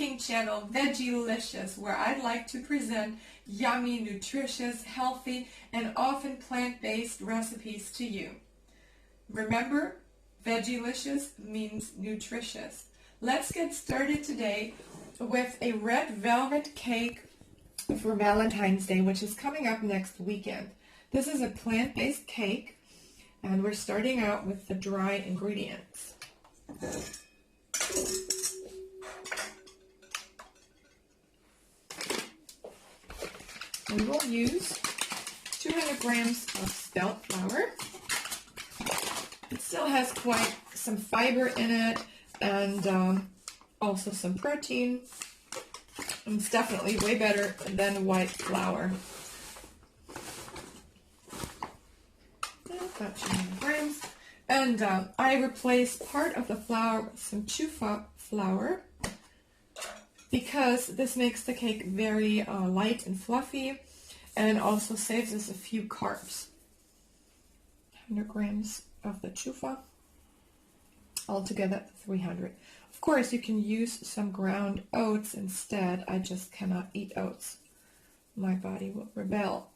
cooking channel, Veggielicious, where I'd like to present yummy, nutritious, healthy, and often plant-based recipes to you. Remember, Veggielicious means nutritious. Let's get started today with a red velvet cake for Valentine's Day, which is coming up next weekend. This is a plant-based cake, and we're starting out with the dry ingredients. We will use 200 grams of spelt flour. It still has quite some fiber in it and also some protein. And it's definitely way better than white flour. About 200 grams. And I replaced part of the flour with some chufa flour because this makes the cake very light and fluffy and also saves us a few carbs. 100 grams of the chufa, altogether 300. Of course, you can use some ground oats instead. I just cannot eat oats. My body will rebel.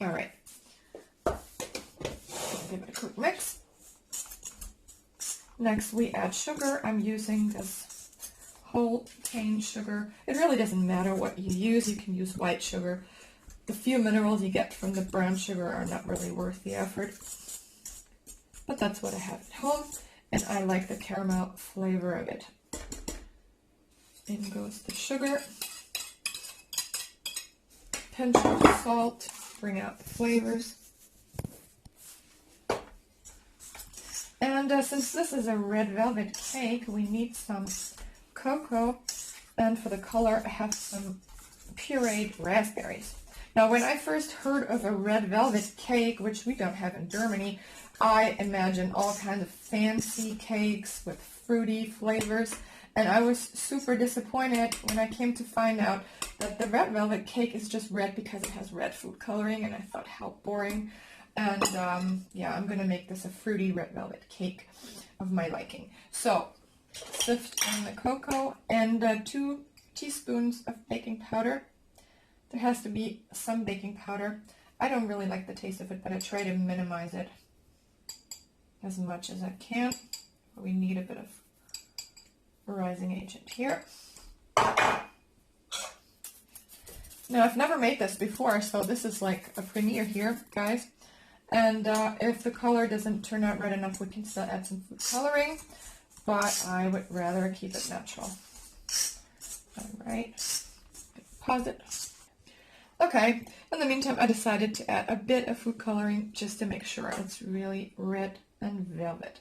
All right, give it a quick mix. Next, we add sugar. I'm using this whole cane sugar. It really doesn't matter what you use. You can use white sugar. The few minerals you get from the brown sugar are not really worth the effort. But that's what I have at home, and I like the caramel flavor of it. In goes the sugar. Pinch of salt. Bring out the flavors. And since this is a red velvet cake, we need some cocoa, and for the color I have some pureed raspberries. Now when I first heard of a red velvet cake, which we don't have in Germany, I imagined all kinds of fancy cakes with fruity flavors, and I was super disappointed when I came to find out that the red velvet cake is just red because it has red food coloring, and I thought, how boring. And yeah, I'm going to make this a fruity red velvet cake of my liking. So, sift in the cocoa and 2 teaspoons of baking powder. There has to be some baking powder. I don't really like the taste of it, but I try to minimize it as much as I can. We need a bit of rising agent here. Now, I've never made this before, so this is like a premiere here, guys. And if the color doesn't turn out red enough, we can still add some food coloring, but I would rather keep it natural. All right, pause it. Okay, in the meantime, I decided to add a bit of food coloring just to make sure it's really red and velvet.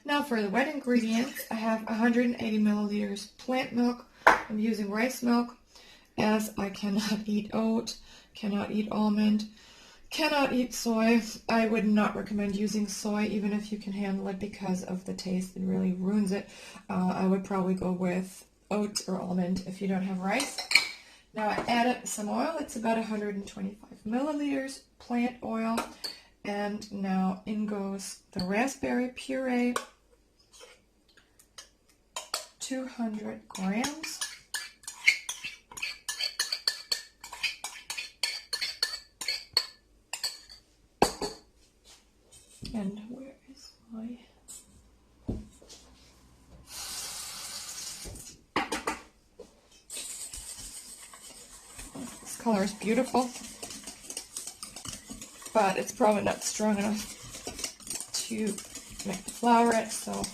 Now for the wet ingredients, I have 180 milliliters plant milk. I'm using rice milk as I cannot eat oat, cannot eat almond, cannot eat soy. I would not recommend using soy even if you can handle it because of the taste. It really ruins it. I would probably go with oat or almond if you don't have rice. Now I added some oil. It's about 125 milliliters plant oil. And now in goes the raspberry puree. 200 grams. And where is my... This color is beautiful, but it's probably not strong enough to make the flour, so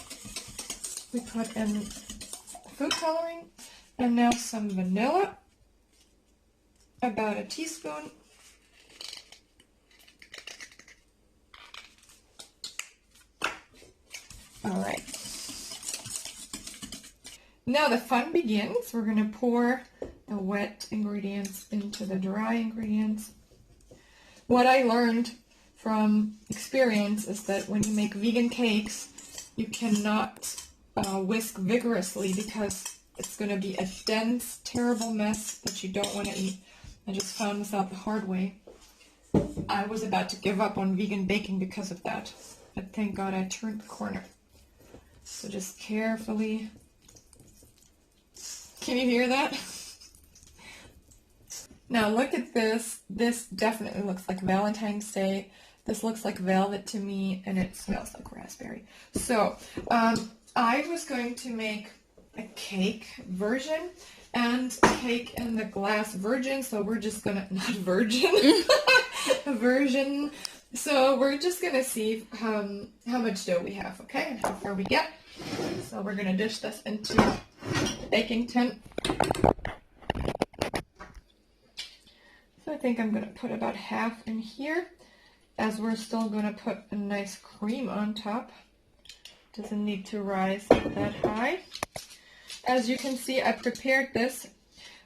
we put in food coloring, and now some vanilla, about a teaspoon. All right. Now the fun begins. We're going to pour the wet ingredients into the dry ingredients. What I learned from experience is that when you make vegan cakes, you cannot whisk vigorously because it's going to be a dense, terrible mess that you don't want to eat. I just found this out the hard way. I was about to give up on vegan baking because of that, but thank God I turned the corner. So just carefully. Can you hear that? Now look at this. This definitely looks like Valentine's Day. This looks like velvet to me, and it smells like raspberry. So I was going to make a cake version and a cake in the glass version. So we're just gonna, not virgin, a version. So we're just gonna see how much dough we have, okay, and how far we get. So we're gonna dish this into the baking tin. So I think I'm gonna put about half in here, as we're still gonna put a nice cream on top. Doesn't need to rise that high. As you can see, I prepared this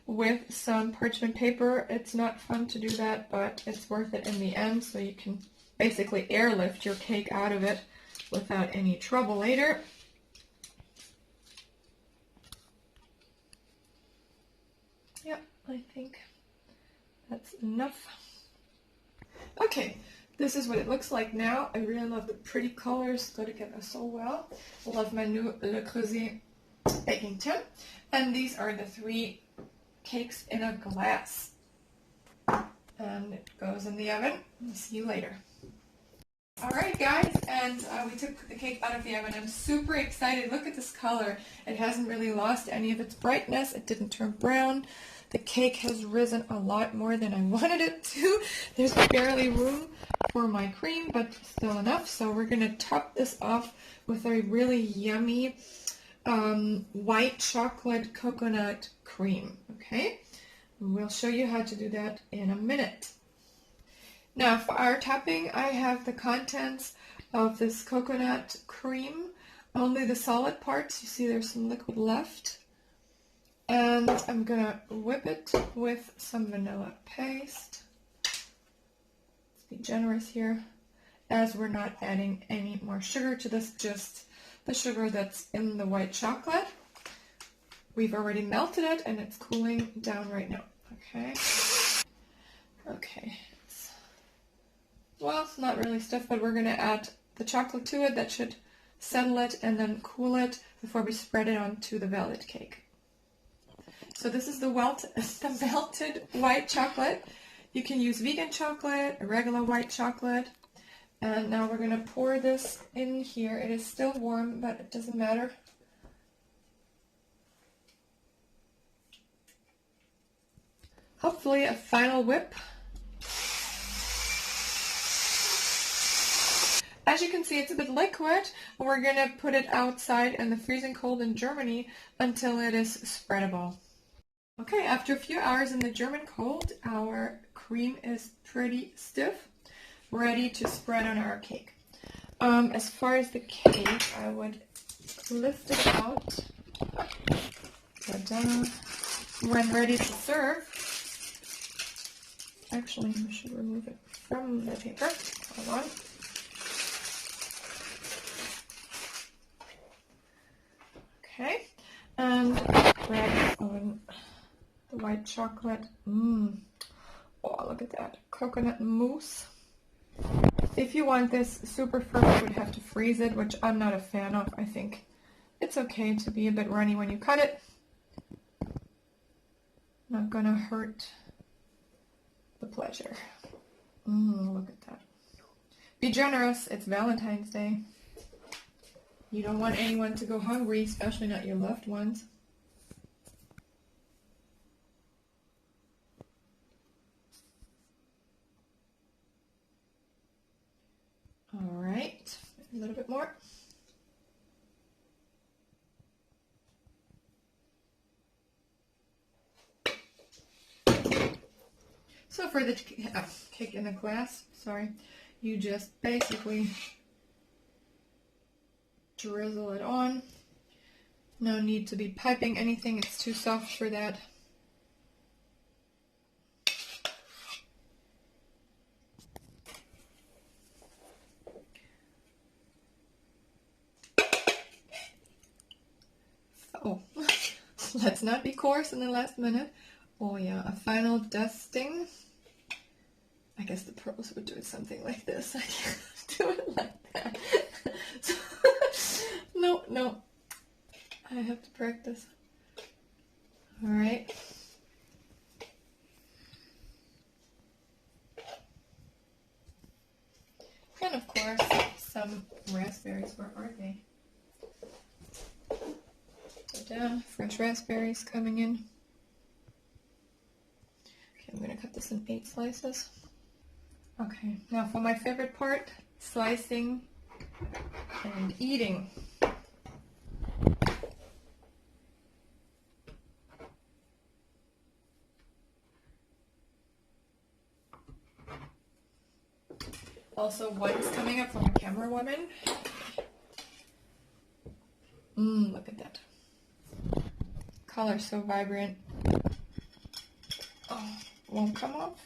with some parchment paper. It's not fun to do that, but it's worth it in the end, so you can basically airlift your cake out of it without any trouble later. Yep, I think that's enough. Okay, this is what it looks like now. I really love the pretty colors, go together so well. I love my new Le Creuset baking tin. And these are the 3 cakes in a glass. And it goes in the oven. I'll see you later. Alright guys, and we took the cake out of the oven. I'm super excited. Look at this color. It hasn't really lost any of its brightness. It didn't turn brown. The cake has risen a lot more than I wanted it to. There's barely room for my cream, but still enough. So we're going to top this off with a really yummy white chocolate coconut cream. Okay, we'll show you how to do that in a minute. Now for our topping, I have the contents of this coconut cream, only the solid parts. You see there's some liquid left. And I'm gonna whip it with some vanilla paste. Let's be generous here, as we're not adding any more sugar to this, just the sugar that's in the white chocolate. We've already melted it and it's cooling down right now. Okay. Okay. Well, it's not really stiff, but we're gonna add the chocolate to it. That should settle it and then cool it before we spread it onto the velvet cake. So this is the melted white chocolate. You can use vegan chocolate, a regular white chocolate. And now we're going to pour this in here. It is still warm, but it doesn't matter. Hopefully a final whip. As you can see, it's a bit liquid. We're going to put it outside in the freezing cold in Germany until it is spreadable. Okay, after a few hours in the German cold, our cream is pretty stiff, ready to spread on our cake. As far as the cake, I would lift it out. Ta-da. When ready to serve, actually I should remove it from the paper. Hold on. Okay, and grab on the white chocolate. Oh, look at that. Coconut mousse. If you want this super firm, you would have to freeze it, which I'm not a fan of. I think it's okay to be a bit runny when you cut it. Not gonna hurt the pleasure. Look at that. Be generous. It's Valentine's Day. You don't want anyone to go hungry, especially not your loved ones. All right, a little bit more. So for the cake in a glass, sorry, you just basically drizzle it on. No need to be piping anything, it's too soft for that. Oh, let's not be coarse in the last minute. Oh yeah, a final dusting. I guess the pros would do it something like this. I can't do it like that. No. I have to practice. Alright. And of course, some raspberries. Where are they? Fresh raspberries coming in. Okay, I'm going to cut this in 8 slices. Okay, now for my favorite part, slicing and eating. Also, what is coming up from a camera woman? Look at that. Color so vibrant. Oh, won't come off.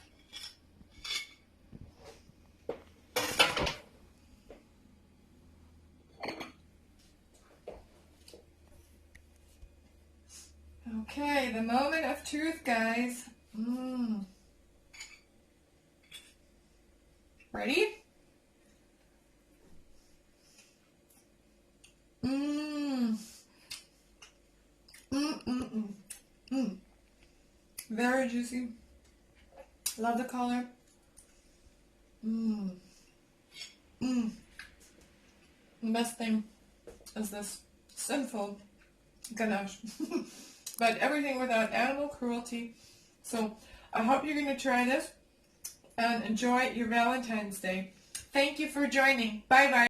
Okay, the moment of truth, guys. Ready? Very juicy. Love the color. The best thing is this simple ganache. But everything without animal cruelty. So I hope you're going to try this and enjoy your Valentine's Day. Thank you for joining. Bye bye.